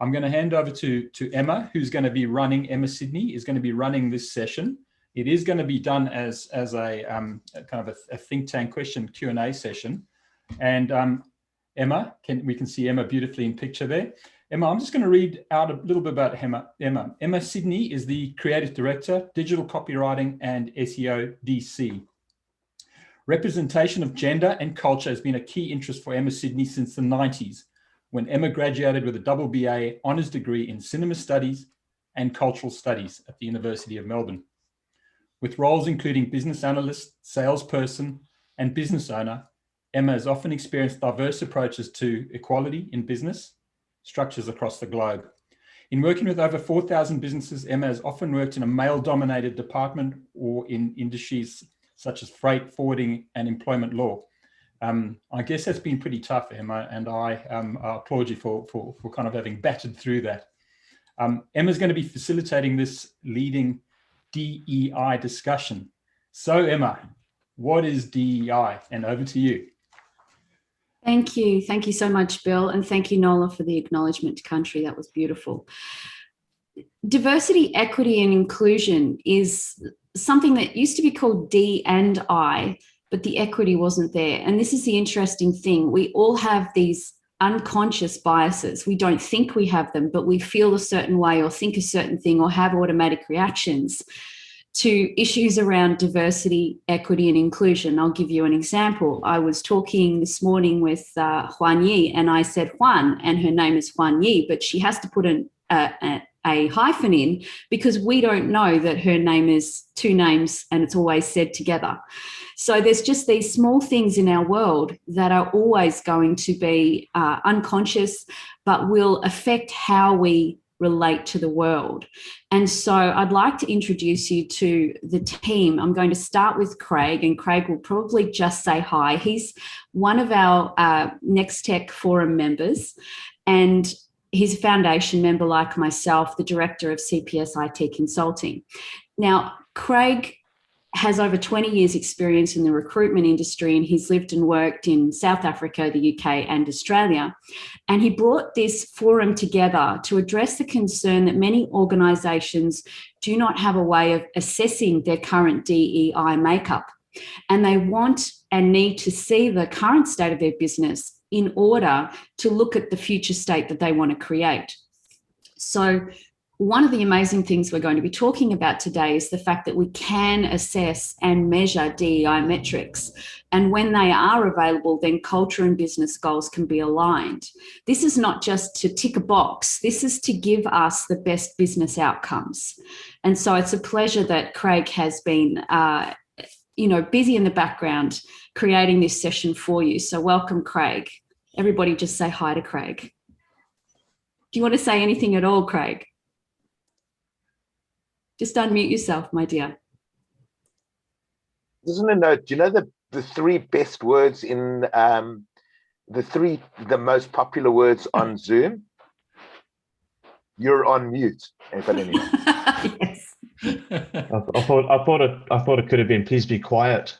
I'm going to hand over to Emma, who's going to be running, Emma Sydney is going to be running this session. It is going to be done as a kind of a think tank question Q&A session. And Emma, we can see Emma beautifully in picture there. Emma, I'm just going to read out a little bit about Emma. Emma Sydney is the Creative Director, Digital Copywriting and SEO DC. Representation of gender and culture has been a key interest for Emma Sydney since the 90s, when Emma graduated with a double BA honours degree in cinema studies and cultural studies at the University of Melbourne. With roles including business analyst, salesperson, and business owner, Emma has often experienced diverse approaches to equality in business structures across the globe. In working with over 4,000 businesses, Emma has often worked in a male-dominated department or in industries such as freight, forwarding, and employment law. I guess that's been pretty tough, Emma, and I applaud you for kind of having battered through that. Emma's going to be facilitating this leading DEI discussion. So Emma, what is DEI? And over to you. Thank you. Thank you so much, Bill. And thank you, Nola, for the acknowledgement to country. That was beautiful. Diversity, equity, and inclusion is something that used to be called D&I, but the equity wasn't there. And this is the interesting thing. We all have these unconscious biases. We don't think we have them, but we feel a certain way or think a certain thing or have automatic reactions to issues around diversity, equity, and inclusion. I'll give you an example. I was talking this morning with Huan Yi, and I said Huan, and her name is Huan Yi, but she has to put a hyphen in because we don't know that her name is two names and it's always said together. So there's just these small things in our world that are always going to be unconscious, but will affect how we relate to the world. And so I'd like to introduce you to the team. I'm going to start with Craig, and Craig will probably just say hi. He's one of our NextTech forum members, and he's a foundation member like myself, the director of CPS IT Consulting. Now, Craig has over 20 years experience in the recruitment industry, and he's lived and worked in South Africa, the UK, and Australia. And he brought this forum together to address the concern that many organisations do not have a way of assessing their current DEI makeup. And they want and need to see the current state of their business in order to look at the future state that they want to create. So one of the amazing things we're going to be talking about today is the fact that we can assess and measure DEI metrics. And when they are available, then culture and business goals can be aligned. This is not just to tick a box. This is to give us the best business outcomes. And so it's a pleasure that Craig has been busy in the background creating this session for you. So welcome, Craig. Everybody just say hi to Craig. Do you want to say anything at all, Craig? Just unmute yourself, my dear. Isn't a note, do you know the three best words in the most popular words on Zoom? You're on mute. But anyway. Yes. I thought it could have been please be quiet.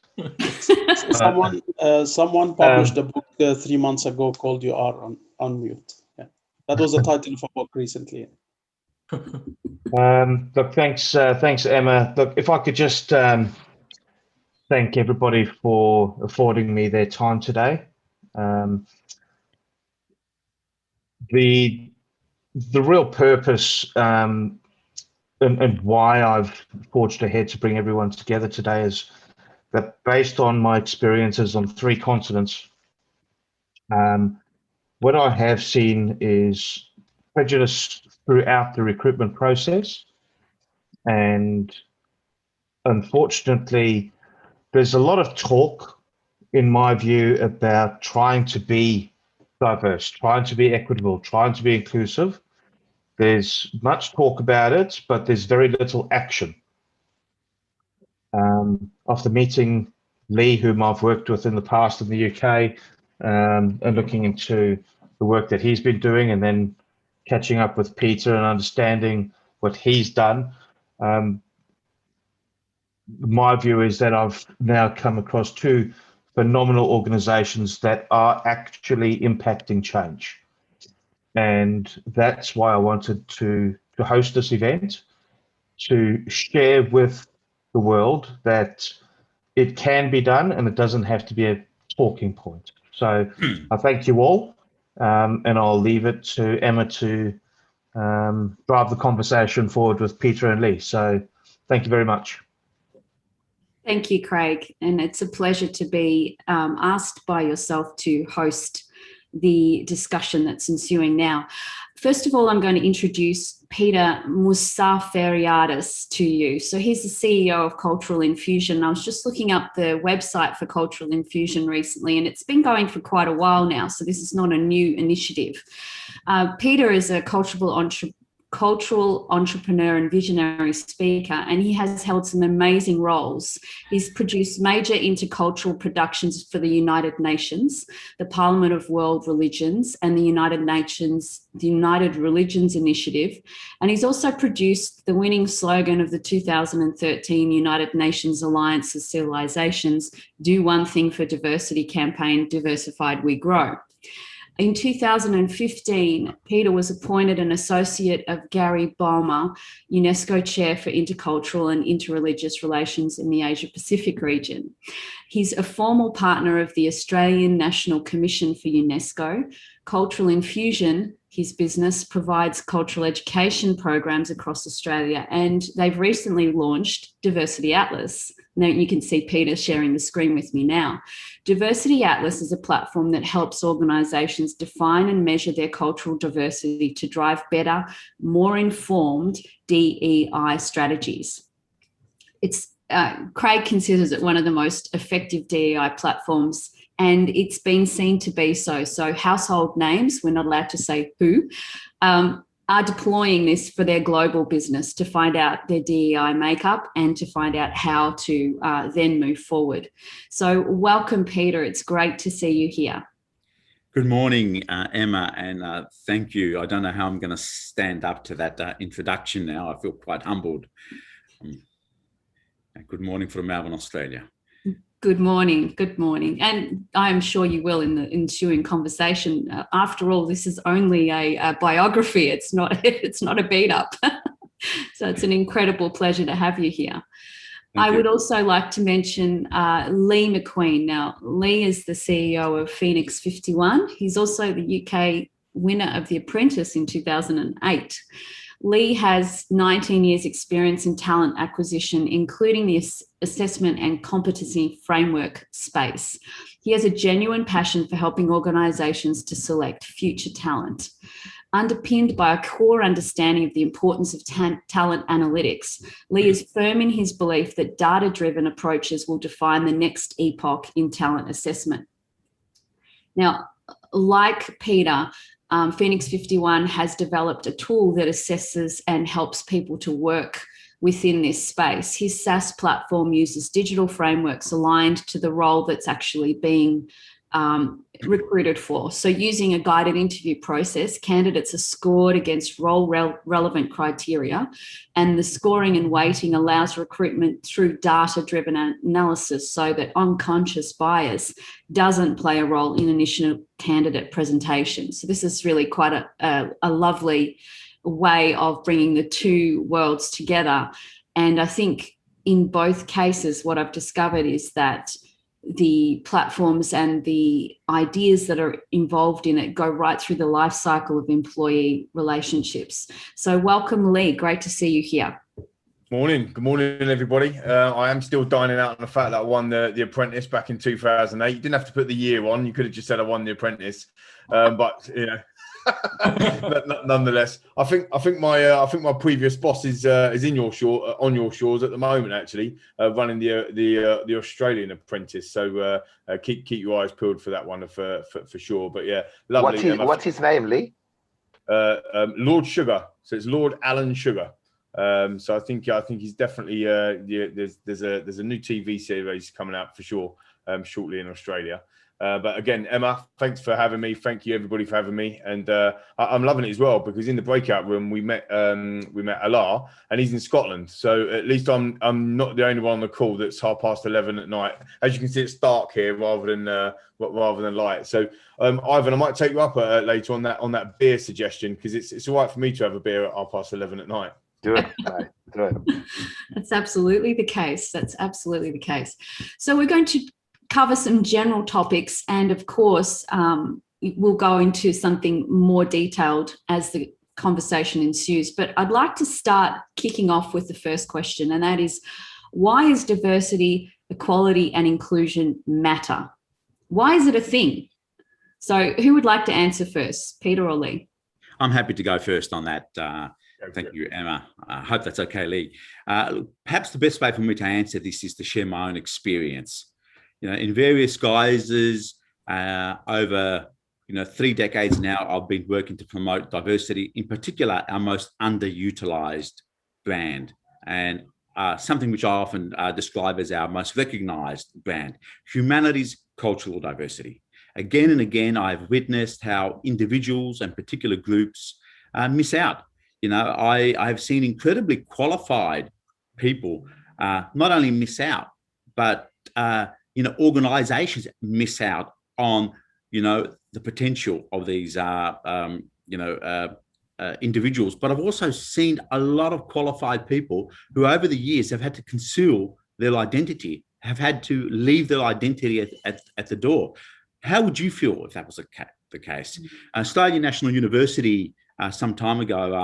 Someone published a book 3 months ago called "You Are on Mute." Yeah, that was the title of a book recently. Look, thanks, Emma. Look, if I could just thank everybody for affording me their time today. The real purpose and why I've forged ahead to bring everyone together today is that based on my experiences on 3 continents, what I have seen is prejudice throughout the recruitment process. And unfortunately, there's a lot of talk, in my view, about trying to be diverse, trying to be equitable, trying to be inclusive. There's much talk about it, but there's very little action. After meeting Lee, whom I've worked with in the past in the UK, and looking into the work that he's been doing, and then catching up with Peter and understanding what he's done, my view is that I've now come across 2 phenomenal organizations that are actually impacting change. And that's why I wanted to host this event, to share with the world that it can be done and it doesn't have to be a talking point. So I thank you all, and I'll leave it to Emma to drive the conversation forward with Peter and Lee. So thank you very much. Thank you, Craig. And it's a pleasure to be asked by yourself to host the discussion that's ensuing now. First of all, I'm going to introduce Peter Mousaferiadis to you. So he's the CEO of Cultural Infusion. I was just looking up the website for Cultural Infusion recently, and it's been going for quite a while now, so this is not a new initiative. Peter is a cultural entrepreneur and visionary speaker, and he has held some amazing roles. He's produced major intercultural productions for the United Nations, the Parliament of World Religions, and the United Religions Initiative. And he's also produced the winning slogan of the 2013 United Nations Alliance of Civilizations, Do One Thing for Diversity campaign, Diversified We Grow. In 2015, Peter was appointed an associate of Gary Baumer, UNESCO Chair for Intercultural and Interreligious Relations in the Asia-Pacific region. He's a formal partner of the Australian National Commission for UNESCO. Cultural Infusion, his business, provides cultural education programs across Australia, and they've recently launched Diversity Atlas. Now you can see Peter sharing the screen with me now. Diversity Atlas is a platform that helps organisations define and measure their cultural diversity to drive better, more informed DEI strategies. Craig considers it one of the most effective DEI platforms, and it's been seen to be so. So household names, we're not allowed to say who, are deploying this for their global business to find out their DEI makeup and to find out how to then move forward. So welcome, Peter. It's great to see you here. Good morning, Emma, and thank you. I don't know how I'm going to stand up to that introduction now. I feel quite humbled. Good morning from Melbourne, Australia. Good morning. Good morning. And I'm sure you will in the ensuing conversation. After all, this is only a biography. It's not a beat up. So it's an incredible pleasure to have you here. I would also like to mention Lee McQueen. Now, Lee is the CEO of Phoenix 51. He's also the UK winner of The Apprentice in 2008. Lee has 19 years experience in talent acquisition, including the assessment and competency framework space. He has a genuine passion for helping organisations to select future talent. Underpinned by a core understanding of the importance of talent analytics, Lee is firm in his belief that data-driven approaches will define the next epoch in talent assessment. Now, like Peter, Phoenix 51 has developed a tool that assesses and helps people to work within this space. His SaaS platform uses digital frameworks aligned to the role that's actually being recruited for. So using a guided interview process, candidates are scored against role relevant criteria, and the scoring and weighting allows recruitment through data-driven analysis so that unconscious bias doesn't play a role in initial candidate presentation. So this is really quite a lovely way of bringing the two worlds together. And I think in both cases, what I've discovered is that the platforms and the ideas that are involved in it go right through the life cycle of employee relationships. So welcome, Lee. Great to see you here. Morning. Good morning, everybody. I am still dining out on the fact that I won the Apprentice back in 2008. You didn't have to put the year on. You could have just said I won the Apprentice. But you know, nonetheless, I think my previous boss is on your shores at the moment, actually, running the Australian Apprentice. So keep your eyes peeled for that one for sure. But yeah, lovely. What's his name, Lee? Lord Sugar. So it's Lord Alan Sugar. So I think he's definitely there's a new TV series coming out for sure. shortly in Australia. But again, Emma, thanks for having me. Thank you everybody for having me. And I'm loving it as well, because in the breakout room we met Alar, and he's in Scotland. So at least I'm not the only one on the call that's 11:30 at night. As you can see, it's dark here rather than light. So Ivan, I might take you up later on that beer suggestion, because it's all right for me to have a beer at 11:30 at night. Do it, mate. Do it. That's absolutely the case. That's absolutely the case. So we're going to cover some general topics, and of course, we'll go into something more detailed as the conversation ensues. But I'd like to start kicking off with the first question, and that is, why is diversity, equality, and inclusion matter? Why is it a thing? So who would like to answer first, Peter or Lee? I'm happy to go first on that. Thank you, Emma. I hope that's okay, Lee. Perhaps the best way for me to answer this is to share my own experience. In various guises, over 3 decades now, I've been working to promote diversity, in particular our most underutilized brand, and something which I often describe as our most recognized brand, humanity's cultural diversity. Again and again, I've witnessed how individuals and particular groups miss out. I've seen incredibly qualified people not only miss out, but organizations miss out on, the potential of these, individuals. But I've also seen a lot of qualified people who over the years have had to conceal their identity, have had to leave their identity at the door. How would you feel if that was the case? Australian National University some time ago,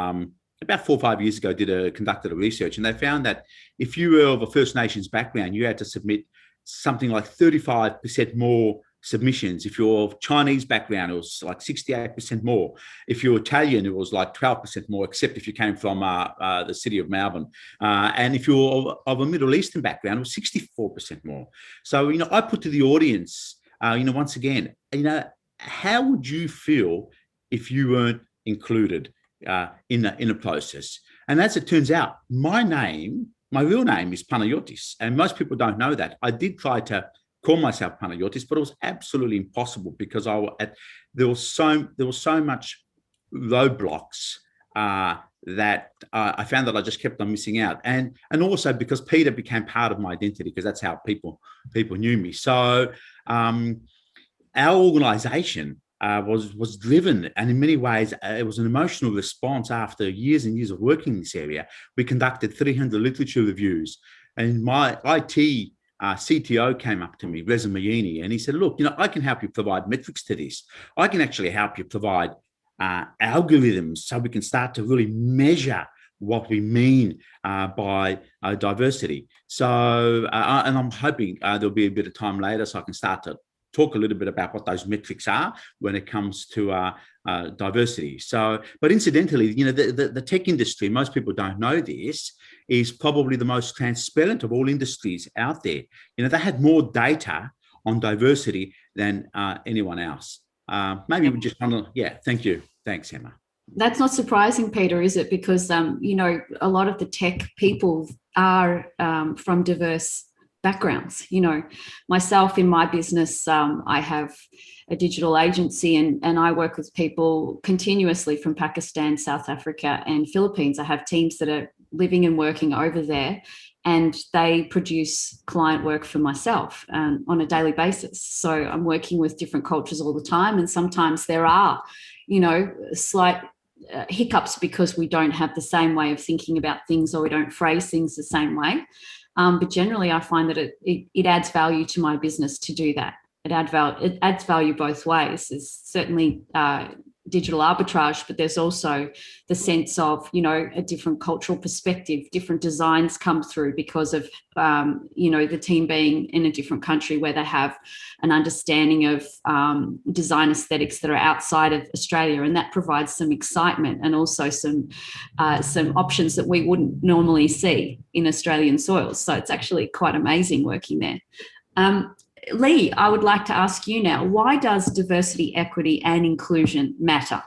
about 4 or 5 years ago, conducted a research, and they found that if you were of a First Nations background, you had to submit something like 35% more submissions. If you're of Chinese background, it was like 68% more. If you're Italian, it was like 12% more, except if you came from the city of Melbourne. And if you're of a Middle Eastern background, it was 64% more. So, I put to the audience, once again, how would you feel if you weren't included in a process? And as it turns out, my real name is Panayotis, and most people don't know that. I did try to call myself Panayotis, but it was absolutely impossible, because there was so much roadblocks that I found that I just kept on missing out, and also because Peter became part of my identity, because that's how people knew me. So our organisation was driven, and in many ways it was an emotional response. After years and years of working in this area, we conducted 300 literature reviews, and my IT CTO came up to me, Reza Mayini, and he said, look, I can help you provide metrics to this. I can actually help you provide algorithms so we can start to really measure what we mean by diversity. So, and I'm hoping there'll be a bit of time later so I can start to talk a little bit about what those metrics are when it comes to diversity. So, but incidentally, the tech industry, most people don't know this, is probably the most transparent of all industries out there. They had more data on diversity than anyone else. Maybe we just want to, thank you. Thanks, Emma. That's not surprising, Peter, is it? Because, a lot of the tech people are from diverse backgrounds. Myself in my business, I have a digital agency, and I work with people continuously from Pakistan, South Africa, and Philippines. I have teams that are living and working over there, and they produce client work for myself on a daily basis. So I'm working with different cultures all the time, and sometimes there are, slight hiccups because we don't have the same way of thinking about things, or we don't phrase things the same way. But generally, I find that it adds value to my business to do that. It adds value both ways. There's certainly digital arbitrage, but there's also the sense of, a different cultural perspective, different designs come through because of, the team being in a different country where they have an understanding of design aesthetics that are outside of Australia. And that provides some excitement and also some options that we wouldn't normally see in Australian soils. So it's actually quite amazing working there. Lee, I would like to ask you now, why does diversity, equity, and inclusion matter?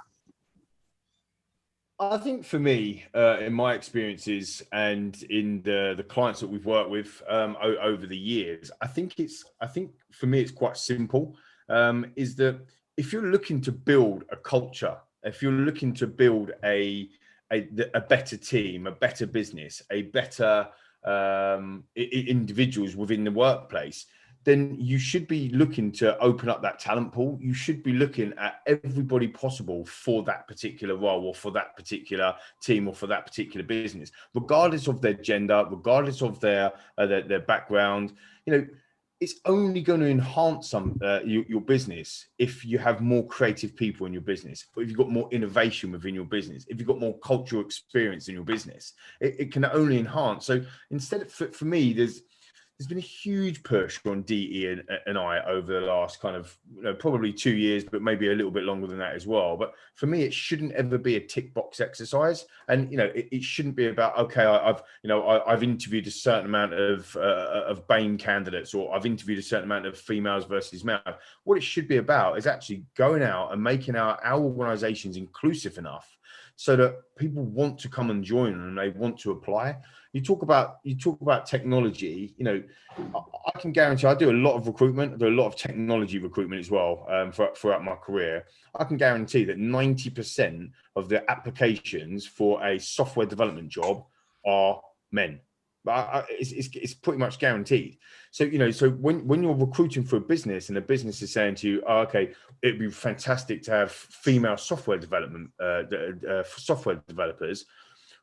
I think for me, in my experiences and in the clients that we've worked with over the years, I think for me it's quite simple. Is that if you're looking to build a culture, if you're looking to build a better team, a better business, a better individuals within the workplace, then you should be looking to open up that talent pool. You should be looking at everybody possible for that particular role or for that particular team or for that particular business, regardless of their gender, regardless of their background. You know, it's only going to enhance your business if you have more creative people in your business, or if you've got more innovation within your business, if you've got more cultural experience in your business, it can only enhance. So instead of, for me, there's been a huge push on DE and I over the last kind of, probably 2 years, but maybe a little bit longer than that as well. But for me, it shouldn't ever be a tick box exercise. And, it shouldn't be about, okay, I've interviewed a certain amount of BAME candidates, or I've interviewed a certain amount of females versus males. What it should be about is actually going out and making our organizations inclusive enough so that people want to come and join and they want to apply. You talk about technology. I can guarantee, I do a lot of recruitment. I do a lot of technology recruitment as well throughout my career. I can guarantee that 90% of the applications for a software development job are men. It's pretty much guaranteed. So so when you're recruiting for a business and a business is saying to you, oh, okay, it'd be fantastic to have female software development software developers,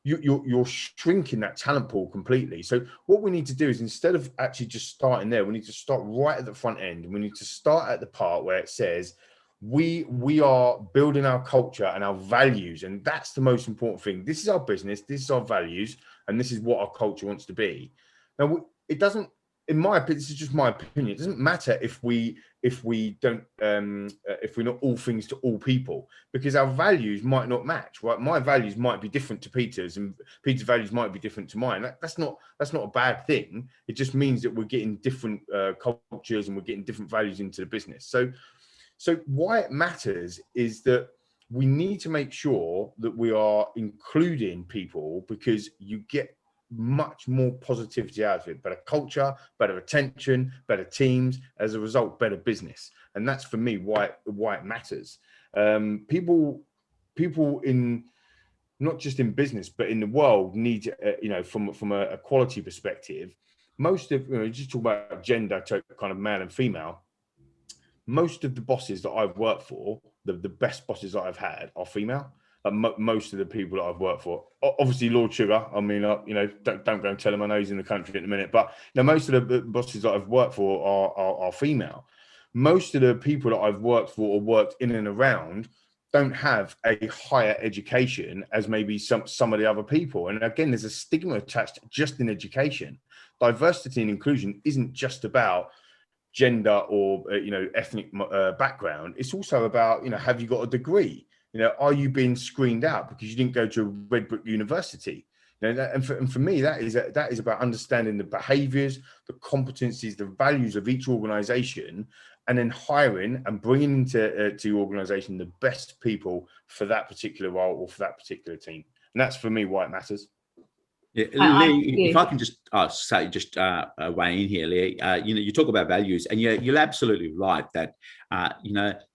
you're shrinking that talent pool completely. So what we need to do is, instead of actually just starting there, we need to start right at the front end. We need to start at the part where it says we are building our culture and our values, and that's the most important thing. This is our business, this is our values, and this is what our culture wants to be. Now, it doesn't, in my opinion, this is just my opinion, it doesn't matter if we're not all things to all people, because our values might not match, right? My values might be different to Peter's, and Peter's values might be different to mine. That's not a bad thing. It just means that we're getting different cultures and we're getting different values into the business. So why it matters is that we need to make sure that we are including people, because you get much more positivity out of it. Better culture, better retention, better teams, as a result, better business. And that's, for me, why it matters. People in, not just in business, but in the world, need, from a quality perspective, most of, just talk about gender, kind of male and female, most of the bosses that I've worked for, the best bosses that I've had, are female. Most of the people that I've worked for, obviously Lord Sugar, I mean, don't go and tell him I know he's in the country in a minute, but most of the bosses that I've worked for are female. Most of the people that I've worked for or worked in and around don't have a higher education as maybe some of the other people. And again, there's a stigma attached just in education. Diversity and inclusion isn't just about gender or ethnic background. It's also about, have you got a degree? Are you being screened out because you didn't go to a red brick university? And for me, that is about understanding the behaviors, the competencies, the values of each organization, and then hiring and bringing into to your organization the best people for that particular role or for that particular team. And that's, for me, why it matters. Yeah, Lee, if I can just weigh in here, Lee. You talk about values, and you're absolutely right that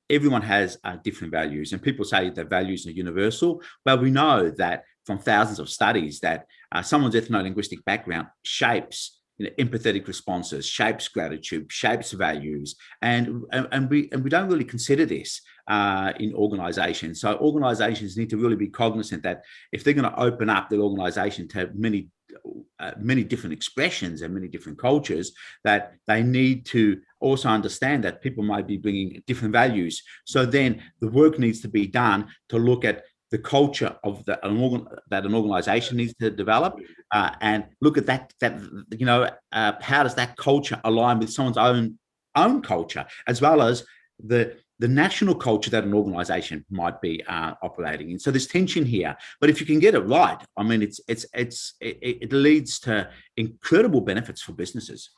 everyone has different values, and people say that values are universal. But we know that from thousands of studies that someone's ethno-linguistic background shapes empathetic responses, shapes gratitude, shapes values, and we don't really consider this in organizations. So organizations need to really be cognizant that if they're going to open up their organization to have many different expressions and many different cultures, that they need to also understand that people might be bringing different values. So then the work needs to be done to look at the culture of that an organization needs to develop, and look at that how does that culture align with someone's own culture, as well as the national culture that an organization might be operating in. So there's tension here, but if you can get it right, I mean, it leads to incredible benefits for businesses.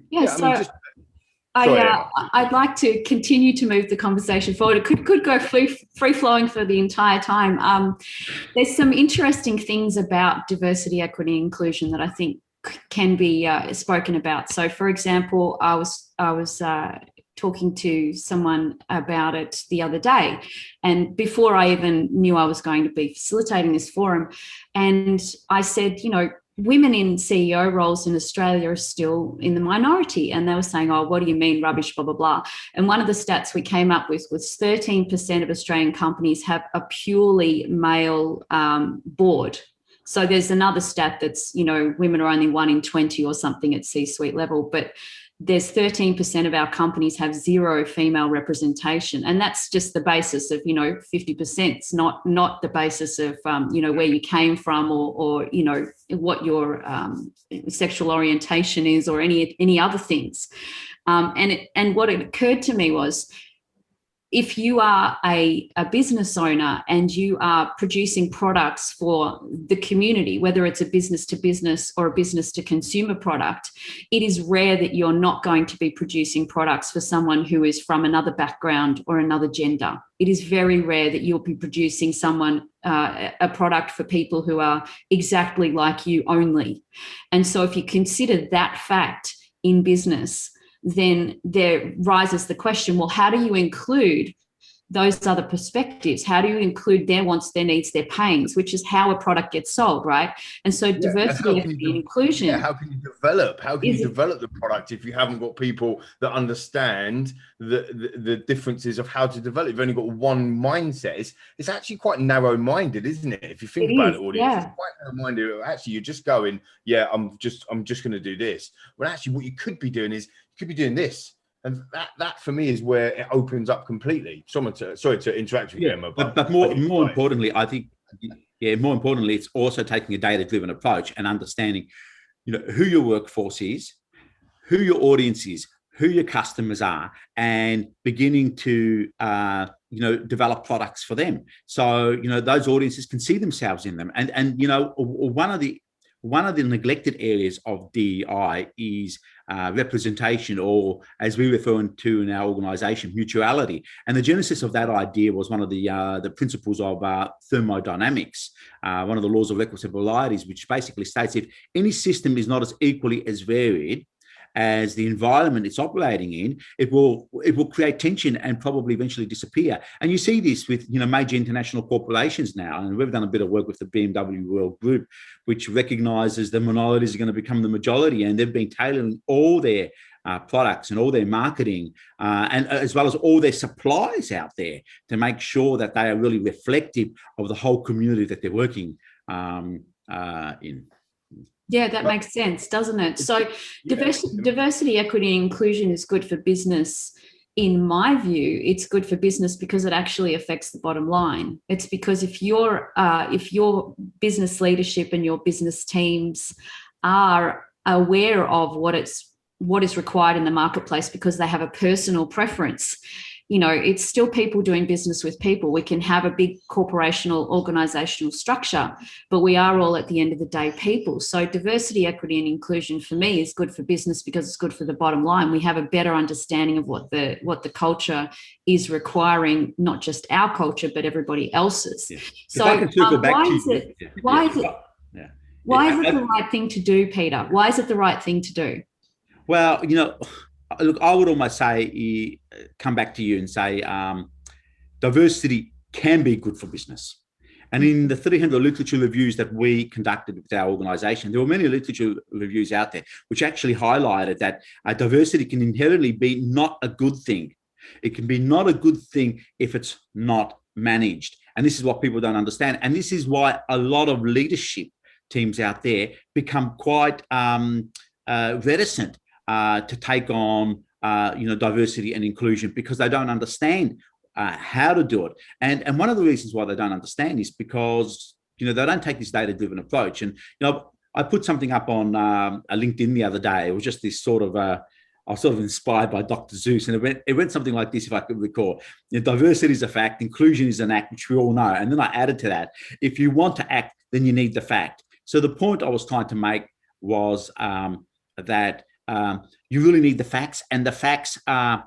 Yeah. Sorry, Emma. I'd like to continue to move the conversation forward. It could go free flowing for the entire time. There's some interesting things about diversity, equity, and inclusion that I think can be spoken about. So, for example, I was talking to someone about it the other day, and before I even knew I was going to be facilitating this forum, and I said, you know, women in CEO roles in Australia are still in the minority. And they were saying, oh, what do you mean rubbish, blah, blah, blah. And one of the stats we came up with was 13% of Australian companies have a purely male board. So there's another stat that's, you know, women are only 1 in 20 or something at C-suite level, but there's 13% of our companies have 0 female representation. And that's just the basis of, you know, 50%. It's not the basis of, you know, where you came from or you know, what your sexual orientation is or any other things. And what it occurred to me was, if you are a business owner and you are producing products for the community, whether it's a business to business or a business to consumer product, it is rare that you're not going to be producing products for someone who is from another background or another gender. It is very rare that you'll be producing a product for people who are exactly like you only. And so if you consider that fact in business, then there rises the question, well, how do you include those other perspectives? How do you include their wants, their needs, their pains, which is how a product gets sold, right? And so diversity and inclusion. Yeah, how can you develop? How can you develop the product if you haven't got people that understand the differences of how to develop? You've only got one mindset. It's actually quite narrow-minded, isn't it? If you think about it, audience, it's quite narrow-minded. Actually, you're just going, yeah, I'm just going to do this. Well, actually, what you could be doing is you could be doing this. And that for me is where it opens up completely. Sorry to interact with you, Emma. But more importantly, I think, more importantly, it's also taking a data-driven approach and understanding, you know, who your workforce is, who your audience is, who your customers are, and beginning to, you know, develop products for them. So, you know, those audiences can see themselves in them. And you know, one of the neglected areas of DEI is representation, or as we refer to in our organization, mutuality. And the genesis of that idea was one of the principles of thermodynamics, one of the laws of equilibrium, which basically states if any system is not as equally as varied as the environment it's operating in, it will create tension and probably eventually disappear. And you see this with, you know, major international corporations now, and we've done a bit of work with the BMW World Group, which recognizes the minorities are going to become the majority, and they've been tailoring all their products and all their marketing, and as well as all their supplies out there to make sure that they are really reflective of the whole community that they're working in. Yeah, that makes sense, doesn't it? So diversity, equity, and inclusion is good for business. In my view, it's good for business because it actually affects the bottom line. It's because if your business leadership and your business teams are aware of what is required in the marketplace because they have a personal preference, you know, it's still people doing business with people. We can have a big corporational organizational structure, but we are all at the end of the day people. So diversity, equity, and inclusion for me is good for business because it's good for the bottom line. We have a better understanding of what the culture is requiring, not just our culture, but everybody else's. Yeah. So why is it the right thing to do, Peter? Why is it the right thing to do? Well, you know, look, I would almost say, come back to you and say, diversity can be good for business. And in the 300 literature reviews that we conducted with our organization, there were many literature reviews out there which actually highlighted that diversity can inherently be not a good thing. It can be not a good thing if it's not managed. And this is what people don't understand. And this is why a lot of leadership teams out there become quite reticent to take on, you know, diversity and inclusion, because they don't understand how to do it. And one of the reasons why they don't understand is because, you know, they don't take this data-driven approach. And, you know, I put something up on a LinkedIn the other day. It was just this sort of, I was sort of inspired by Dr. Seuss, and it went something like this, if I could recall. You know, diversity is a fact, inclusion is an act, which we all know. And then I added to that, if you want to act, then you need the fact. So the point I was trying to make was that you really need the facts, and the facts are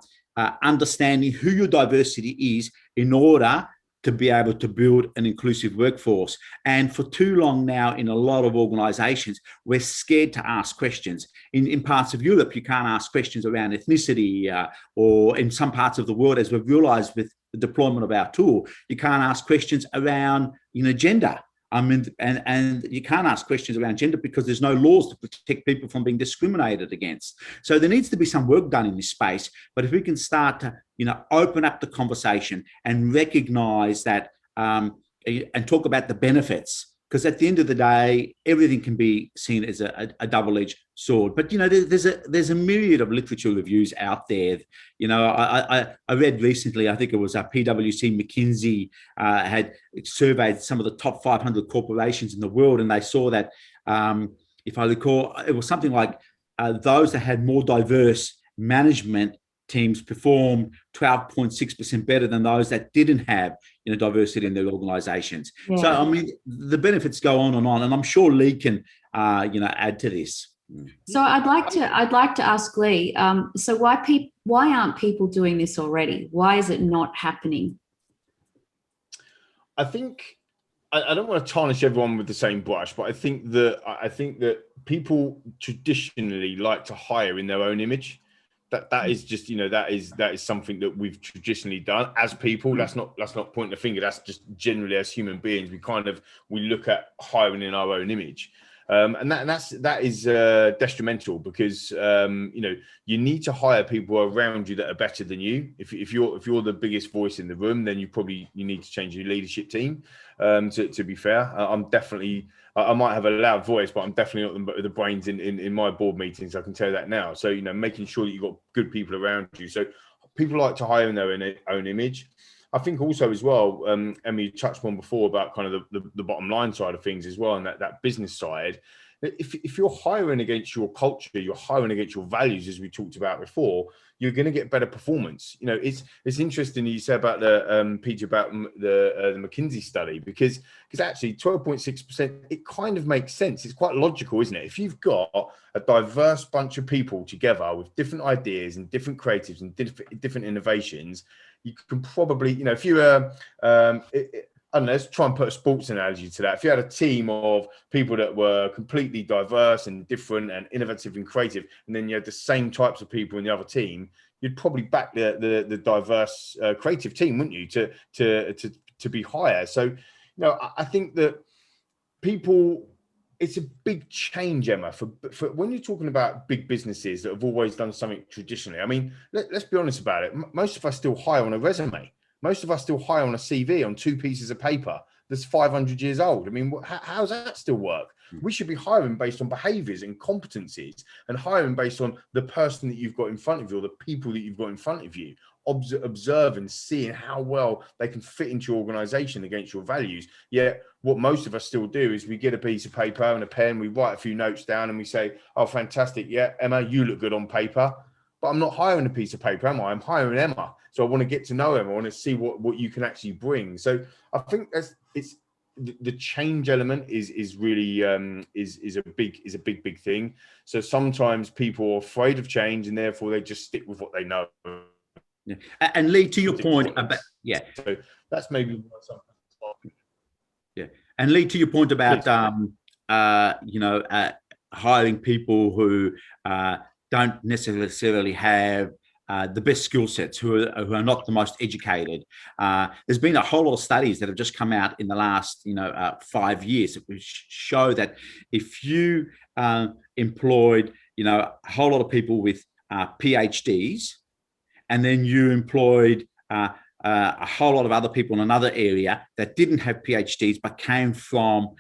understanding who your diversity is in order to be able to build an inclusive workforce. And for too long now, in a lot of organizations, we're scared to ask questions. In parts of Europe, you can't ask questions around ethnicity, or in some parts of the world, as we've realized with the deployment of our tool, you can't ask questions around, gender. I mean, and you can't ask questions around gender because there's no laws to protect people from being discriminated against. So there needs to be some work done in this space. But if we can start to, open up the conversation and recognize that, and talk about the benefits, because at the end of the day, everything can be seen as a double-edged sword. But there's a myriad of literature reviews out there. I read recently, I think it was PwC McKinsey had surveyed some of the top 500 corporations in the world, and they saw that, if I recall, it was something like those that had more diverse management teams performed 12.6% better than those that didn't have diversity in their organizations. Yeah. So I mean, the benefits go on, and I'm sure Lee can add to this. So I'd like to ask Lee, so why aren't people doing this already? Why is it not happening? I think I don't want to tarnish everyone with the same brush, but I think that people traditionally like to hire in their own image. That is just, that is something that we've traditionally done as people. That's not pointing the finger. That's just generally as human beings, we look at hiring in our own image. And that is detrimental, because you need to hire people around you that are better than you. If you're the biggest voice in the room, then you need to change your leadership team. To be fair, I might have a loud voice, but I'm definitely not the brains in my board meetings. I can tell you that now. So making sure that you've got good people around you. So people like to hire in their own image. I think also as well, Emma, you touched on before about kind of the bottom line side of things as well, and that business side. If you're hiring against your culture, you're hiring against your values, as we talked about before, you're going to get better performance. It's interesting you said about Peter, about the McKinsey study, because actually 12.6%, it kind of makes sense. It's quite logical, isn't it? If you've got a diverse bunch of people together with different ideas and different creatives and different innovations, you can probably, if you I don't know, let's try and put a sports analogy to that. If you had a team of people that were completely diverse and different and innovative and creative, and then you had the same types of people in the other team, you'd probably back the diverse creative team, wouldn't you, to be higher. So, I think that people, it's a big change, Emma, for when you're talking about big businesses that have always done something traditionally. I mean, let's be honest about it. Most of us still hire on a resume. Most of us still hire on a CV on 2 pieces of paper that's 500 years old. I mean, how does that still work? We should be hiring based on behaviors and competencies, and hiring based on the person that you've got in front of you, or the people that you've got in front of you. Observe and seeing how well they can fit into your organization against your values. Yet what most of us still do is we get a piece of paper and a pen, we write a few notes down, and we say, oh, fantastic. Yeah, Emma, you look good on paper. But I'm not hiring a piece of paper, am I? I'm hiring Emma. So I want to get to know Emma. I want to see what you can actually bring. So I think it's the change element is really is a big thing. So sometimes people are afraid of change, and therefore they just stick with what they know. Yeah. And Lee, to your point about so that's maybe something. Yeah, and Lee, to your point about hiring people who don't necessarily have the best skill sets, who are not the most educated. There's been a whole lot of studies that have just come out in the last 5 years which show that if you employed a whole lot of people with PhDs, and then you employed a whole lot of other people in another area that didn't have PhDs but came from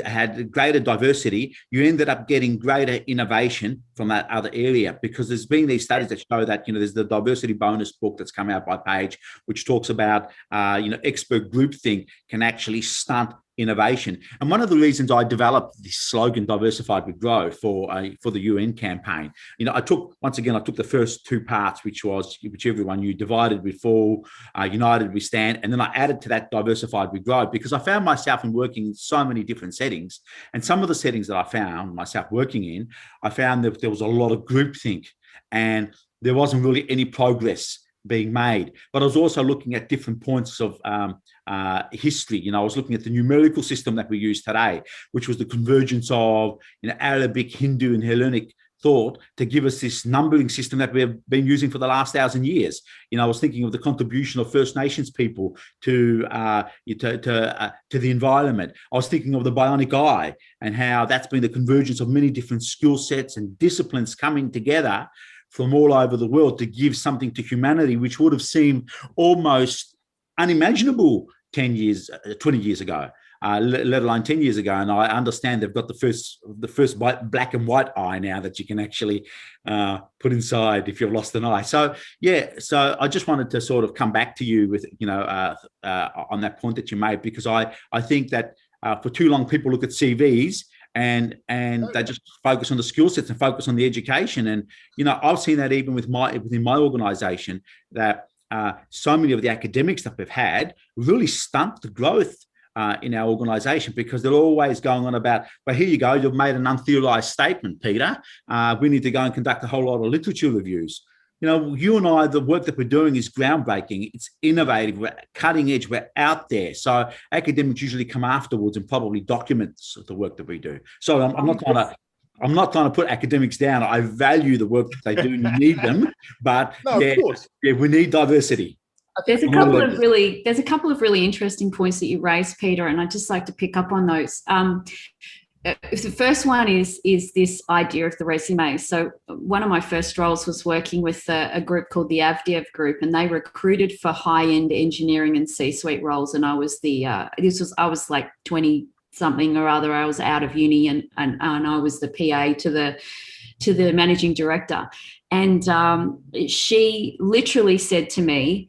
had greater diversity, you ended up getting greater innovation from that other area, because there's been these studies that show that there's the diversity bonus book that's come out by Page, which talks about expert groupthink can actually stunt innovation. And one of the reasons I developed this slogan, "Diversified We Grow," for the UN campaign, I took the first two parts, which everyone knew: divided we fall, united we stand, and then I added to that "Diversified We Grow," because I found myself in working in so many different settings, and some of the settings that I found myself working in, I found that there was a lot of groupthink, and there wasn't really any progress being made. But I was also looking at different points of history. I was looking at the numerical system that we use today, which was the convergence of Arabic, Hindu, and Hellenic thought to give us this numbering system that we have been using for the last 1,000 years. I was thinking of the contribution of First Nations people to the environment. I was thinking of the bionic eye and how that's been the convergence of many different skill sets and disciplines coming together from all over the world to give something to humanity, which would have seemed almost unimaginable 10 years, 20 years ago, let alone 10 years ago. And I understand they've got the first black and white eye now that you can actually put inside if you've lost an eye. So, so I just wanted to sort of come back to you with, on that point that you made, because I think that for too long, people look at CVs and they just focus on the skill sets and focus on the education. And, I've seen that even within my organization, that so many of the academics that we've had really stunt the growth in our organization, because they're always going on about, well, here you go, you've made an untheorized statement, Peter. We need to go and conduct a whole lot of literature reviews. You and I, the work that we're doing is groundbreaking. It's innovative. We're cutting edge. We're out there. So academics usually come afterwards and probably document the work that we do. So I'm not trying to put academics down. I value the work that they do. You need them, but of course, we need diversity. There's a couple of really interesting points that you raised, Peter, and I'd just like to pick up on those. The first one is this idea of the resume. So one of my first roles was working with a group called the AvDev group, and they recruited for high-end engineering and C-suite roles. And I was I was like 20 something or other. I was out of uni, and I was the PA to the managing director. And she literally said to me,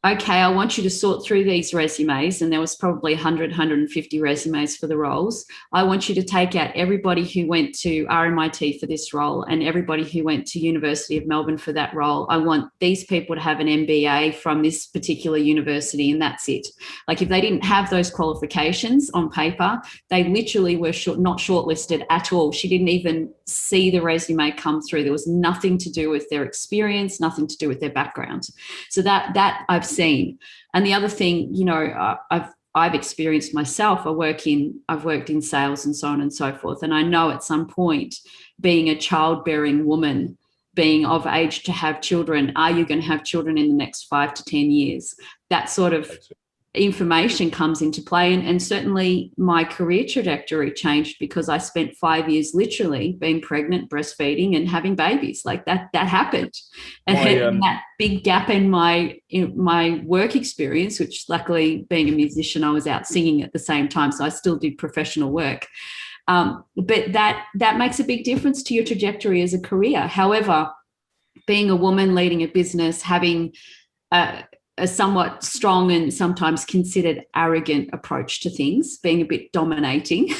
okay, I want you to sort through these resumes. And there was probably 100, 150 resumes for the roles. I want you to take out everybody who went to RMIT for this role and everybody who went to University of Melbourne for that role. I want these people to have an MBA from this particular university, and that's it. Like, if they didn't have those qualifications on paper, they literally were not shortlisted at all. She didn't even see the resume come through. There was nothing to do with their experience, nothing to do with their background. So that I've seen. And the other thing, I've experienced myself. I've worked in sales and so on and so forth. And I know at some point, being a childbearing woman, being of age to have children, are you going to have children in the next 5 to 10 years? That sort of information comes into play. And certainly my career trajectory changed because I spent 5 years literally being pregnant, breastfeeding, and having babies. Like that happened. And that big gap in my work experience, which luckily, being a musician, I was out singing at the same time, so I still did professional work. But that makes a big difference to your trajectory as a career. However, being a woman leading a business, having a somewhat strong and sometimes considered arrogant approach to things, being a bit dominating,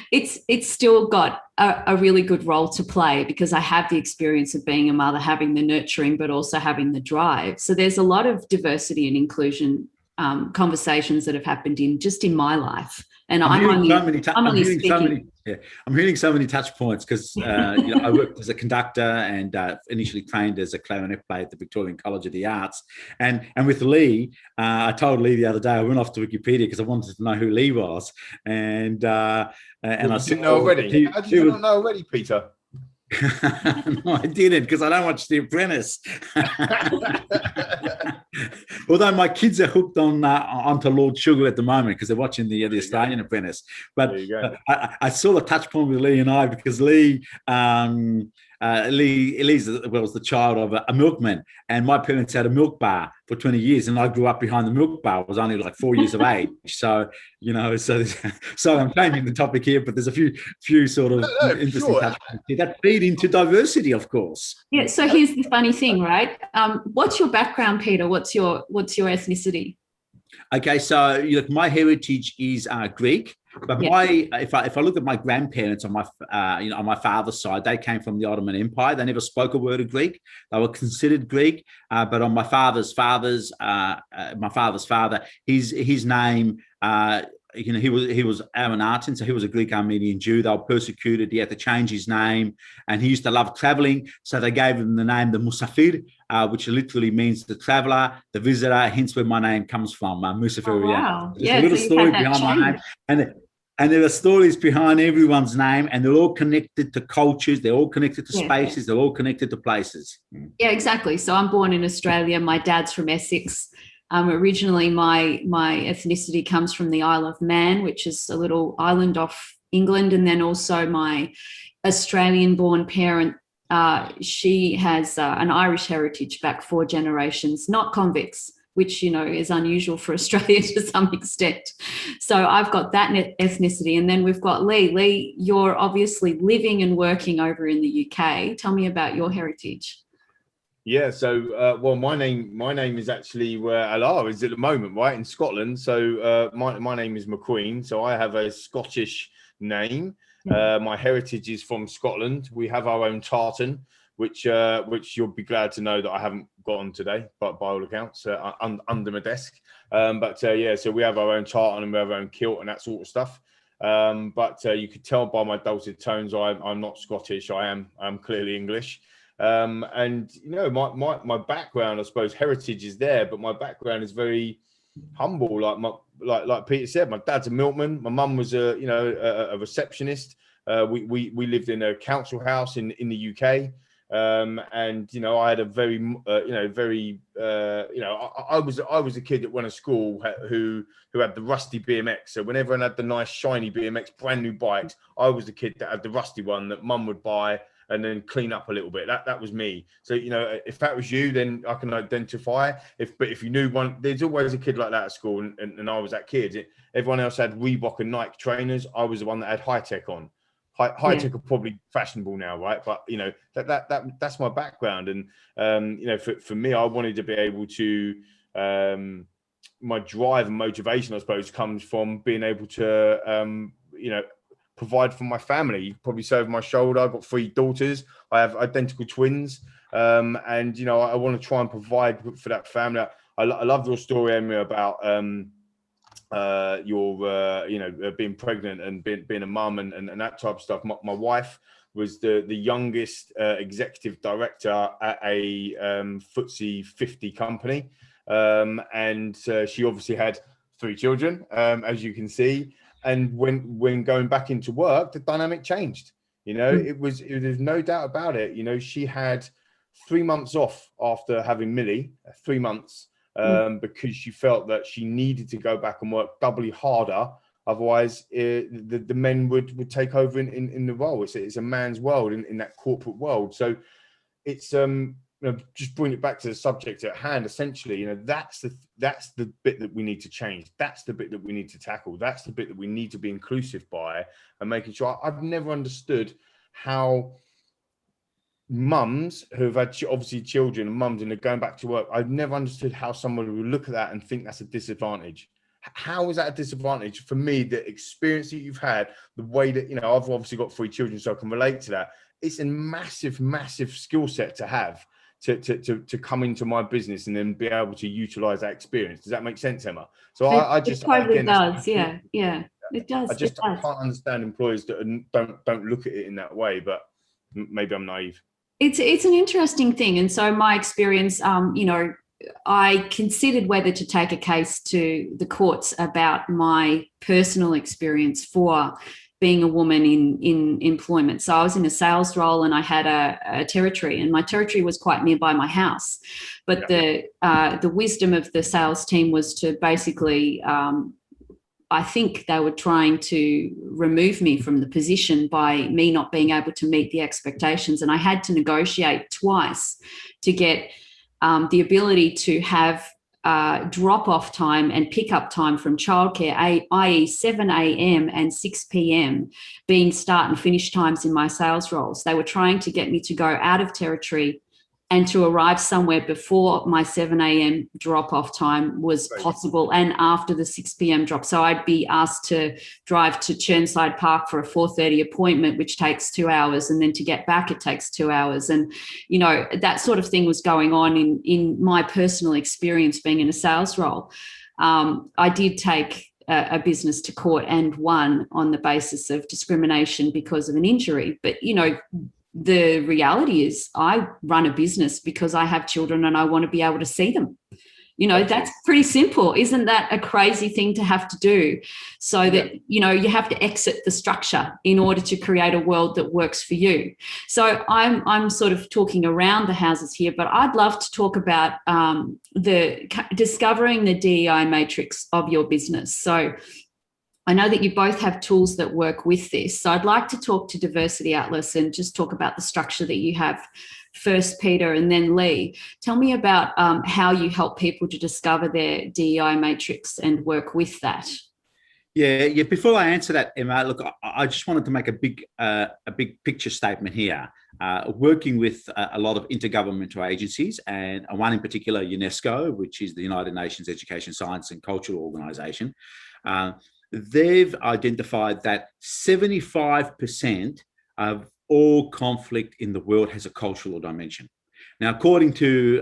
it's still got a really good role to play, because I have the experience of being a mother, having the nurturing, but also having the drive. So there's a lot of diversity and inclusion conversations that have happened in my life. And I'm hitting so many touch points because I worked as a conductor and initially trained as a clarinet player at the Victorian College of the Arts. And with Lee, I told Lee the other day, I went off to Wikipedia because I wanted to know who Lee was. And I didn't know already. How did you not know already, Peter? No, I didn't, because I don't watch The Apprentice. Although my kids are hooked onto Lord Sugar at the moment because they're watching the Australian Apprentice. But I saw the touch point with Lee and I, because Lee was the child of a milkman, and my parents had a milk bar for 20 years, and I grew up behind the milk bar. I was only like 4 years of age. So, so I'm changing the topic here, but there's a few sort of interesting touch points that feed into diversity, of course. Yeah. So here's the funny thing, right? What's your background, Peter? What's your ethnicity? Okay, so look, my heritage is Greek, but Yeah. if I look at my grandparents on my on my father's side, they came from the Ottoman Empire. They never spoke a word of Greek. They were considered Greek, but on my father's father, his name. He was Aminatin, so he was a Greek Armenian Jew. They were persecuted. He had to change his name, and he used to love traveling, so they gave him the name the Mousafir, which literally means the traveler, the visitor. Hence where my name comes from, Mousaferiadis. Oh, wow. There's a little story behind my name, and there are stories behind everyone's name, and they're all connected to cultures. They're all connected to spaces. They're all connected to places. Yeah, exactly. So I'm born in Australia. My dad's from Essex. Originally, my ethnicity comes from the Isle of Man, which is a little island off England. And then also my Australian-born parent, she has an Irish heritage back 4 generations, not convicts, which, is unusual for Australia to some extent. So I've got that ethnicity. And then we've got Lee. Lee, you're obviously living and working over in the UK. Tell me about your heritage. Yeah, so well, my name is actually where Alar is at the moment, right, in Scotland. So my name is McQueen. So I have a Scottish name. My heritage is from Scotland. We have our own tartan, which you'll be glad to know that I haven't got on today, but by all accounts, under my desk. Yeah, so we have our own tartan and we have our own kilt and that sort of stuff. You could tell by my dulcet tones, I'm not Scottish. I'm clearly English. My background, I suppose, heritage is there, but my background is very humble. Like Peter said, my dad's a milkman. My mum was a receptionist. We lived in a council house in the UK. I had a very I was a kid that went to school who had the rusty BMX. So whenever I had the nice shiny BMX, brand new bikes, I was the kid that had the rusty one that mum would buy and then clean up a little bit. That was me. So if that was you, then I can identify. But if you knew one, there's always a kid like that at school, and I was that kid. Everyone else had Reebok and Nike trainers. I was the one that had high tech on. High tech are probably fashionable now, right? But that's my background, and for me, I wanted to be able to. My drive and motivation, I suppose, comes from being able to provide for my family. You probably say over my shoulder, I've got 3 daughters. I have identical twins, I want to try and provide for that family. I love your story, Emma, about your being pregnant and being a mum and that type of stuff. My wife was the youngest executive director at a FTSE 50 company, and she obviously had 3 children, as you can see. And when going back into work, the dynamic changed. There's no doubt about it. She had 3 months off after having Millie, 3 months, because she felt that she needed to go back and work doubly harder. Otherwise, the men would take over in the role. It's a man's world in that corporate world. So it's just bring it back to the subject at hand. Essentially, that's the bit that we need to change. That's the bit that we need to tackle. That's the bit that we need to be inclusive by, and making sure. I've never understood how mums who've had obviously children and mums and they're going back to work. I've never understood how someone would look at that and think that's a disadvantage. How is that a disadvantage? For me, the experience that you've had, the way that I've obviously got 3 children, so I can relate to that. It's a massive skill set to have. To come into my business and then be able to utilize that experience. Does that make sense, Emma? So it totally does. Yeah, it does. I can't understand employers that don't look at it in that way, but maybe I'm naive. It's an interesting thing, and so my experience, I considered whether to take a case to the courts about my personal experience for being a woman in employment. So I was in a sales role and I had a territory, and my territory was quite nearby my house. But the wisdom of the sales team was to basically, I think they were trying to remove me from the position by me not being able to meet the expectations. And I had to negotiate twice to get the ability to have drop-off time and pick-up time from childcare, i.e. 7 a.m. and 6 p.m. being start and finish times in my sales roles. They were trying to get me to go out of territory and to arrive somewhere before my 7 a.m. drop-off time was possible, and after the 6 p.m. drop. So I'd be asked to drive to Churnside Park for a 4:30 appointment, which takes 2 hours, and then to get back, it takes 2 hours. And, you know, that sort of thing was going on in my personal experience being in a sales role. I did take a business to court and won on the basis of discrimination because of an injury. But, you know, the reality is I run a business because I have children and I want to be able to see them. You know, that's pretty simple. Isn't that a crazy thing to have to do? So that, you know, you have to exit the structure in order to create a world that works for you. So I'm sort of talking around the houses here, but I'd love to talk about discovering the DEI matrix of your business. So I know that you both have tools that work with this. So I'd like to talk to Diversity Atlas and just talk about the structure that you have first, Peter, and then Lee. Tell me about how you help people to discover their DEI matrix and work with that. Yeah. Before I answer that, Emma, look, I just wanted to make a big picture statement here. Working with a lot of intergovernmental agencies, and one in particular, UNESCO, which is the United Nations Education, Science and Cultural Organization. They've identified that 75% of all conflict in the world has a cultural dimension. Now, according to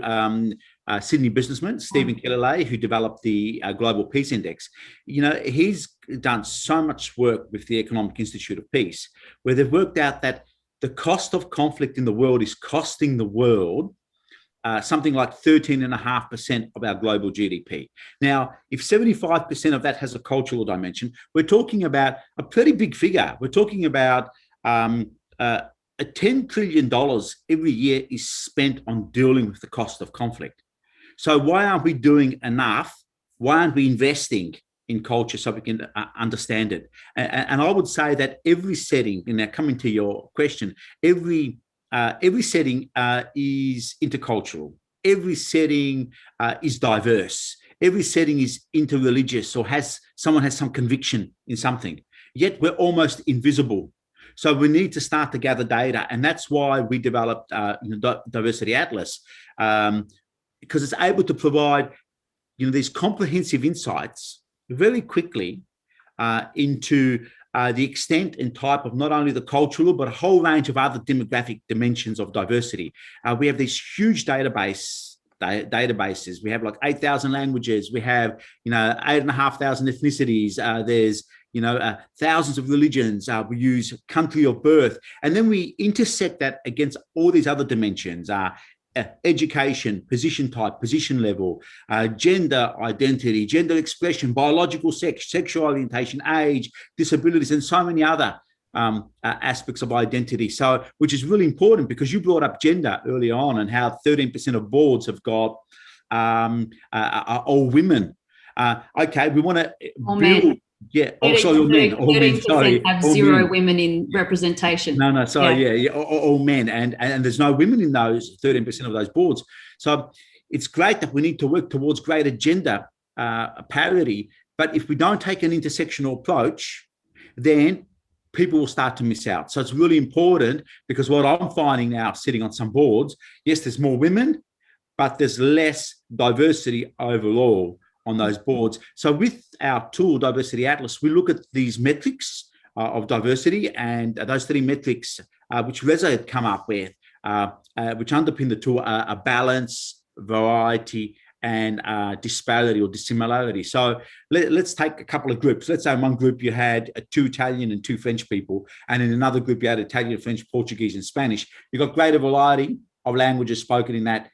Sydney businessman Stephen Killalay, who developed the Global Peace Index, you know, he's done so much work with the Economic Institute of Peace, where they've worked out that the cost of conflict in the world is costing the world something like 13.5% of our global GDP. Now, if 75% of that has a cultural dimension, we're talking about a pretty big figure. We're talking about $10 trillion every year is spent on dealing with the cost of conflict. So why aren't we doing enough? Why aren't we investing in culture so we can understand it? And I would say that every setting, and now coming to your question, every setting is intercultural. Every setting is diverse. Every setting is interreligious, or someone has some conviction in something. Yet we're almost invisible. So we need to start to gather data, and that's why we developed Diversity Atlas, because it's able to provide, you know, these comprehensive insights very quickly into the extent and type of not only the cultural, but a whole range of other demographic dimensions of diversity. We have these huge databases. We have like 8,000 languages. We have, you know, 8,500 ethnicities. There's, you know, thousands of religions. We use country of birth. And then we intersect that against all these other dimensions. Education, position type, position level, gender identity, gender expression, biological sex, sexual orientation, age, disabilities, and so many other aspects of identity. So, which is really important, because you brought up gender early on and how 13% of boards have got are all women. Okay, we want to build. Yeah, also all men. All men. Sorry, have zero women in representation. No, sorry, yeah, all men, and there's no women in those 13% of those boards. So it's great that we need to work towards greater gender parity. But if we don't take an intersectional approach, then people will start to miss out. So it's really important, because what I'm finding now, sitting on some boards, yes, there's more women, but there's less diversity overall on those boards. So with our tool, Diversity Atlas, we look at these metrics of diversity, and those 3 metrics which Reza had come up with, which underpin the tool, are balance, variety, and disparity or dissimilarity. So let's take a couple of groups. Let's say in one group you had 2 Italian and 2 French people, and in another group you had Italian, French, Portuguese, and Spanish. You've got greater variety of languages spoken in that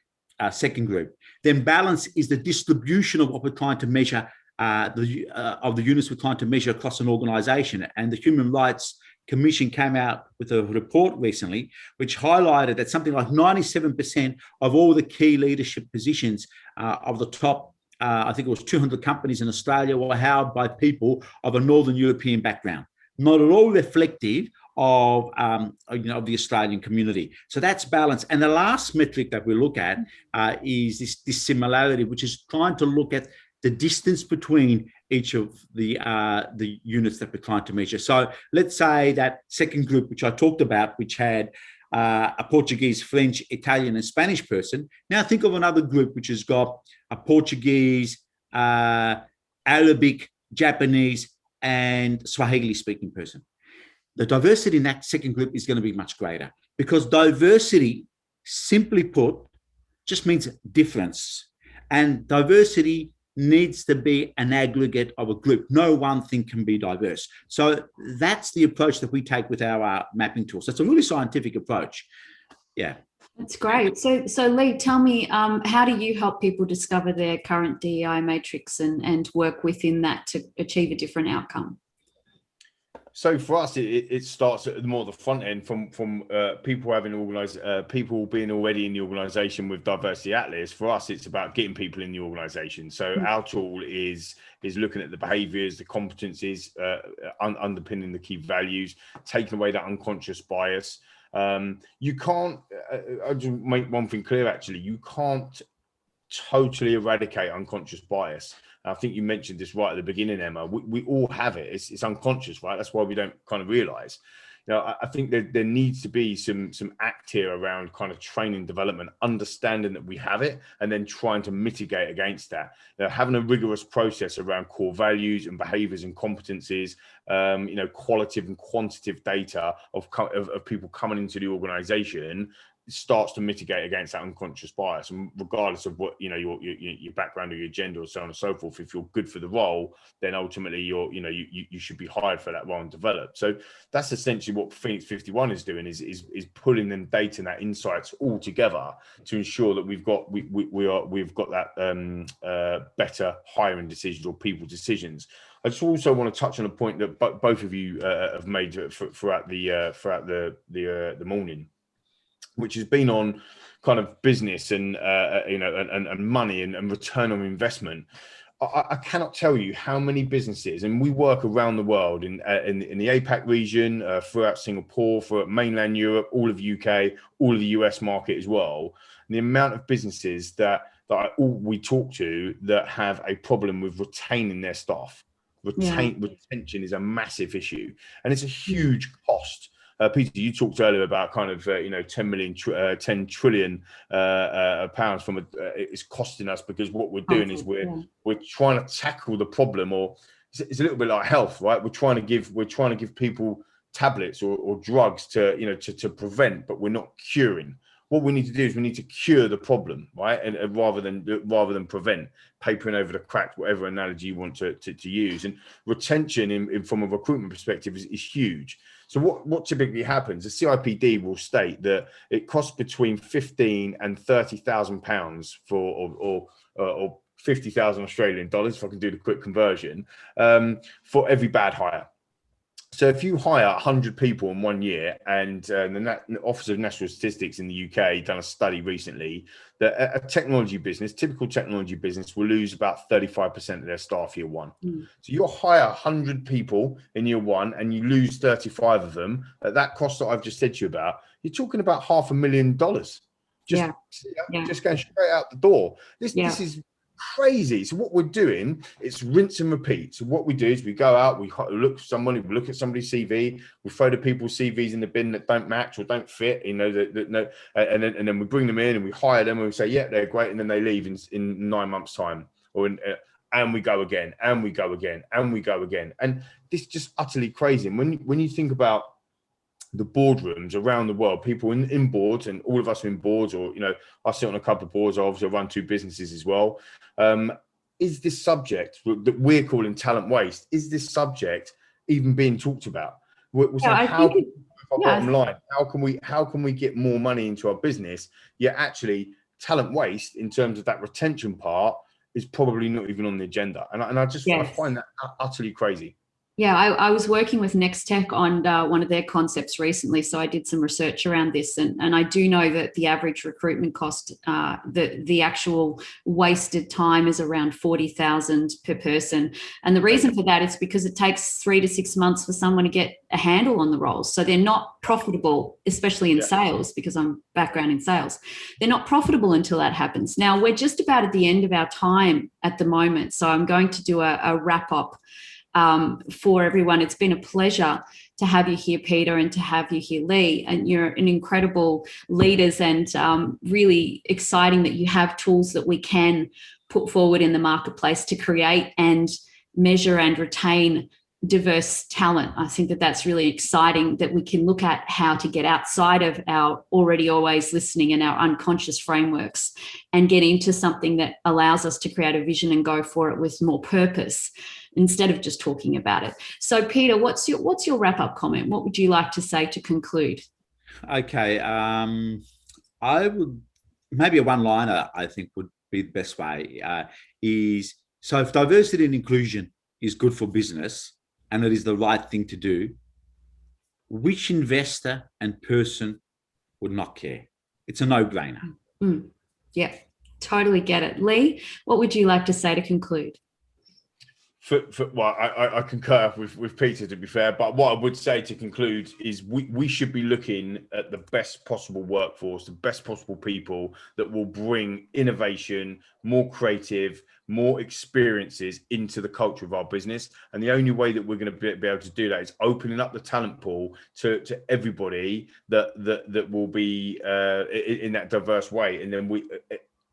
second group. Then balance is the distribution of what we're trying to measure, of the units we're trying to measure across an organization. And the Human Rights Commission came out with a report recently, which highlighted that something like 97% of all the key leadership positions of the top, I think it was 200 companies in Australia, were held by people of a Northern European background. Not at all reflective of of the Australian community. So that's balance. And the last metric that we look at is this dissimilarity, which is trying to look at the distance between each of the units that we're trying to measure. So let's say that second group, which I talked about, which had a Portuguese, French, Italian, and Spanish person. Now think of another group which has got a Portuguese, Arabic, Japanese, and Swahili speaking person. The diversity in that second group is going to be much greater, because diversity, simply put, just means difference. And diversity needs to be an aggregate of a group. No one thing can be diverse. So that's the approach that we take with our mapping tools. It's a really scientific approach. Yeah. That's great. So Lee, tell me, how do you help people discover their current DEI matrix and work within that to achieve a different outcome? So for us, it starts at more the front end from people having people being already in the organisation with Diversity Atlas. For us, it's about getting people in the organisation. So our tool is looking at the behaviours, the competencies, underpinning the key values, taking away that unconscious bias. You can't. I'll just make one thing clear. Actually, you can't totally eradicate unconscious bias. I think you mentioned this right at the beginning, Emma. We all have it. It's unconscious, right? That's why we don't kind of realize. You know, I think that there needs to be some act here around kind of training development, understanding that we have it, and then trying to mitigate against that. You know, having a rigorous process around core values and behaviors and competencies, you know, qualitative and quantitative data of people coming into the organization starts to mitigate against that unconscious bias. And regardless of what, you know, your background or your gender or so on and so forth, if you're good for the role, then ultimately you should be hired for that role and developed. So that's essentially what Phoenix 51 is doing, is pulling them data and that insights all together to ensure that we've got that better hiring decisions or people decisions. I just also want to touch on a point that both of you have made throughout the morning, which has been on kind of business and and money and return on investment. I cannot tell you how many businesses, and we work around the world in the APAC region, throughout Singapore, throughout mainland Europe, all of UK, all of the US market as well. And the amount of businesses that we talk to that have a problem with retaining their staff. Retention is a massive issue, and it's a huge cost. Peter, you talked earlier about kind of 10 trillion pounds from it's costing us, because what we're doing is we're trying to tackle the problem, or it's a little bit like health, right? We're trying to give people tablets or drugs to prevent, but we're not curing. What we need to do is we need to cure the problem, right? And rather than prevent, papering over the cracks, whatever analogy you want to use. And retention from a recruitment perspective is huge. So what typically happens, the CIPD will state that it costs between 15 and 30,000 pounds or 50,000 Australian dollars, if I can do the quick conversion, for every bad hire. So if you hire 100 people in 1 year, and the Office of National Statistics in the UK done a study recently that a typical technology business will lose about 35% of their staff year one. So you hire 100 people in year one and you lose 35 of them at that cost that I've just said to you about, you're talking about $500,000 just going straight out the door. This is crazy. So what we're doing, it's rinse and repeat. So what we do is we go out, we look at somebody's CV, we throw the people's CVs in the bin that don't match or don't fit, and then we bring them in and we hire them and we say, yeah, they're great, and then they leave in 9 months' time, and we go again, and we go again, and we go again, and this is just utterly crazy. And when you think about the boardrooms around the world, people in boards, and all of us are in boards, or I sit on a couple of boards. I obviously run 2 businesses as well. Is this subject that we're calling talent waste, is this subject even being talked about? We're saying, bottom line, how can we get more money into our business? Yeah, actually, talent waste in terms of that retention part is probably not even on the agenda, and I find that utterly crazy. Yeah, I was working with NextTech on one of their concepts recently, so I did some research around this, and I do know that the average recruitment cost, the actual wasted time, is around 40,000 per person, and the reason for that is because it takes 3 to 6 months for someone to get a handle on the roles, so they're not profitable, especially in sales, because I'm background in sales. They're not profitable until that happens. Now we're just about at the end of our time at the moment, so I'm going to do a wrap up for everyone. It's been a pleasure have you here, Peter, and to have you here, Lee. And you're an incredible leaders, and really exciting that you have tools that we can put forward in the marketplace to create and measure and retain diverse talent. I think that that's really exciting, that we can look at how to get outside of our already always listening and our unconscious frameworks and get into something that allows us to create a vision and go for it with more purpose instead of just talking about it. So Peter, what's your wrap-up comment? What would you like to say to conclude? Okay, I would, maybe a one-liner I think would be the best way, is, so if diversity and inclusion is good for business and it is the right thing to do, which investor and person would not care? It's a no-brainer. Yeah, totally get it. Lee, what would you like to say to conclude? Well, I concur with Peter, to be fair, but what I would say to conclude is we should be looking at the best possible workforce, the best possible people that will bring innovation, more creative, more experiences into the culture of our business. And the only way that we're going to be able to do that is opening up the talent pool to everybody that will be in that diverse way. And then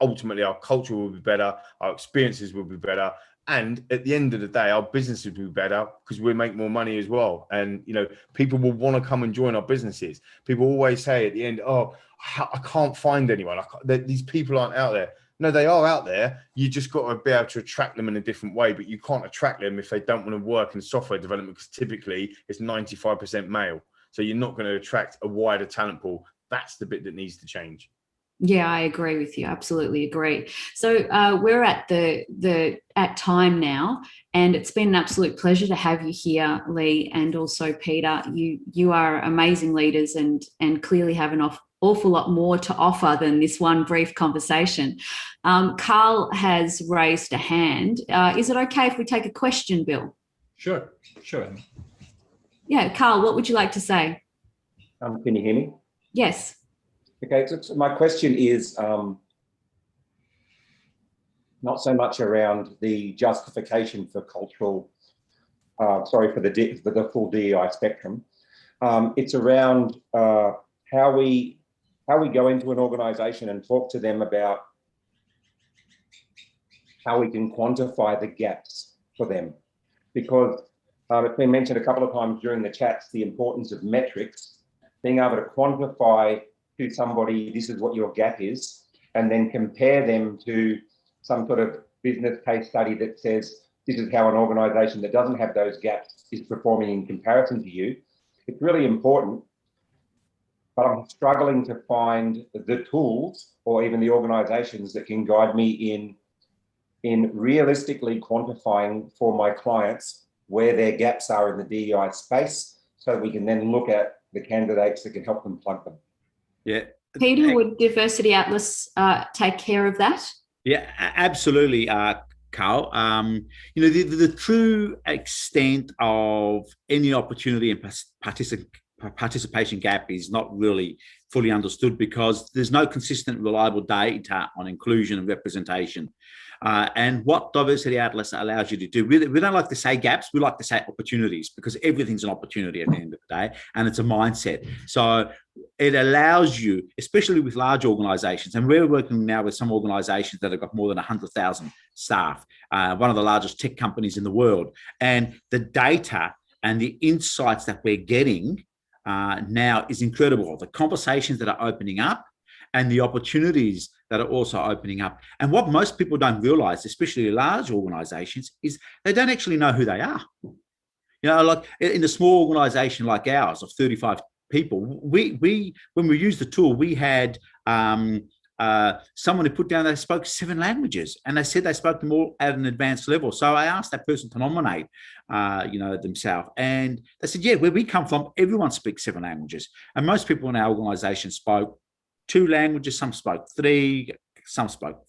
ultimately our culture will be better, our experiences will be better. And at the end of the day, our business will be better because we make more money as well. And, you know, people will want to come and join our businesses. People always say at the end, oh, I can't find anyone. These people aren't out there. No, they are out there. You just got to be able to attract them in a different way, but you can't attract them if they don't want to work in software development, because typically it's 95% male. So you're not going to attract a wider talent pool. That's the bit that needs to change. Yeah, I agree with you. Absolutely agree. So we're at at time now, and it's been an absolute pleasure to have you here, Lee, and also Peter. You are amazing leaders, and clearly have an awful lot more to offer than this one brief conversation. Carl has raised a hand. Is it okay if we take a question, Bill? Sure. Yeah, Carl, what would you like to say? Can you hear me? Yes. Okay, so my question is not so much around the justification for cultural, for the full DEI spectrum. It's around how we go into an organisation and talk to them about how we can quantify the gaps for them, because it's been mentioned a couple of times during the chats, the importance of metrics, being able to quantify to somebody, this is what your gap is, and then compare them to some sort of business case study that says, this is how an organisation that doesn't have those gaps is performing in comparison to you. It's really important, but I'm struggling to find the tools or even the organisations that can guide me in realistically quantifying for my clients where their gaps are in the DEI space, so that we can then look at the candidates that can help them plug them. Yeah. Peter, would Diversity Atlas take care of that? Yeah, absolutely, Carl. You know, the true extent of any opportunity and participation gap is not really fully understood, because there's no consistent, reliable data on inclusion and representation. And what Diversity Atlas allows you to do, we don't like to say gaps, we like to say opportunities, because everything's an opportunity at the end of the day, and it's a mindset. So it allows you, especially with large organizations, and we're working now with some organizations that have got more than 100,000 staff, one of the largest tech companies in the world. And the data and the insights that we're getting now is incredible. The conversations that are opening up and the opportunities that are also opening up. And what most people don't realize, especially large organizations, is they don't actually know who they are. You know, like in a small organization like ours of 35 people, when we used the tool, we had someone who put down they spoke 7 languages, and they said they spoke them all at an advanced level. So I asked that person to nominate, themselves, and they said, yeah, where we come from, everyone speaks 7 languages, and most people in our organization spoke 2 languages, some spoke 3, some spoke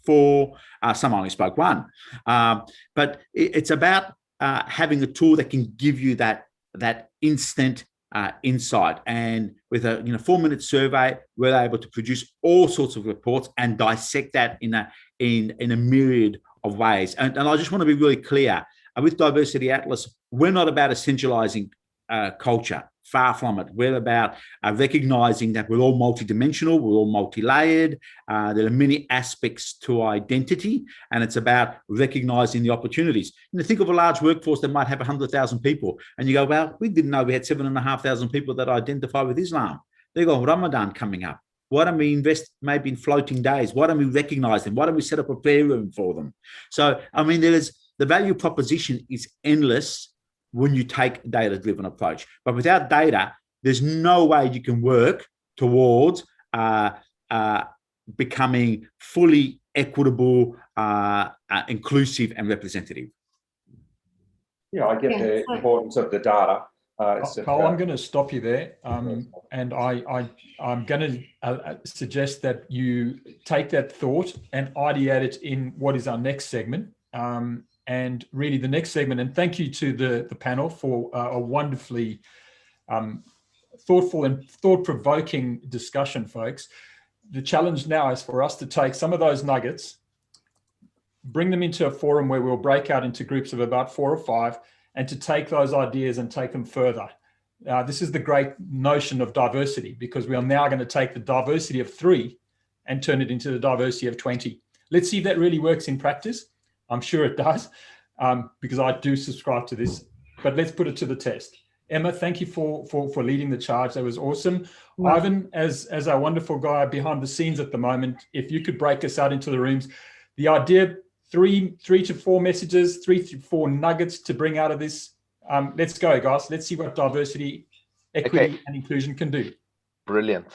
4, some only spoke 1. But it's about having a tool that can give you that instant insight. And with a 4-minute survey, we're able to produce all sorts of reports and dissect that in a myriad of ways. And I just want to be really clear, with Diversity Atlas, we're not about essentializing culture. Far from it. We're about recognizing that we're all multidimensional, we're all multi-layered. There are many aspects to identity, and it's about recognizing the opportunities. Think of a large workforce that might have 100,000 people, and you go, well, we didn't know we had 7,500 people that identify with Islam. They go, Ramadan coming up. Why don't we invest maybe in floating days? Why don't we recognize them? Why don't we set up a prayer room for them? So, I mean, the value proposition is endless when you take a data-driven approach. But without data, there's no way you can work towards becoming fully equitable, inclusive, and representative. Yeah, I get the importance of the data. Carl, I'm going to stop you there, and I'm going to suggest that you take that thought and ideate it in what is our next segment. And really the next segment, and thank you to the panel for a wonderfully thoughtful and thought-provoking discussion, folks. The challenge now is for us to take some of those nuggets, bring them into a forum where we'll break out into groups of about 4 or 5, and to take those ideas and take them further. This is the great notion of diversity, because we are now going to take the diversity of 3 and turn it into the diversity of 20. Let's see if that really works in practice. I'm sure it does, because I do subscribe to this, but let's put it to the test. Emma, thank you for leading the charge. That was awesome. Wow. Ivan, as our wonderful guy behind the scenes at the moment, if you could break us out into the rooms, the idea, 3 to 4 messages, 3 to 4 nuggets to bring out of this. Let's go, guys. Let's see what diversity, equity, and inclusion can do. Brilliant.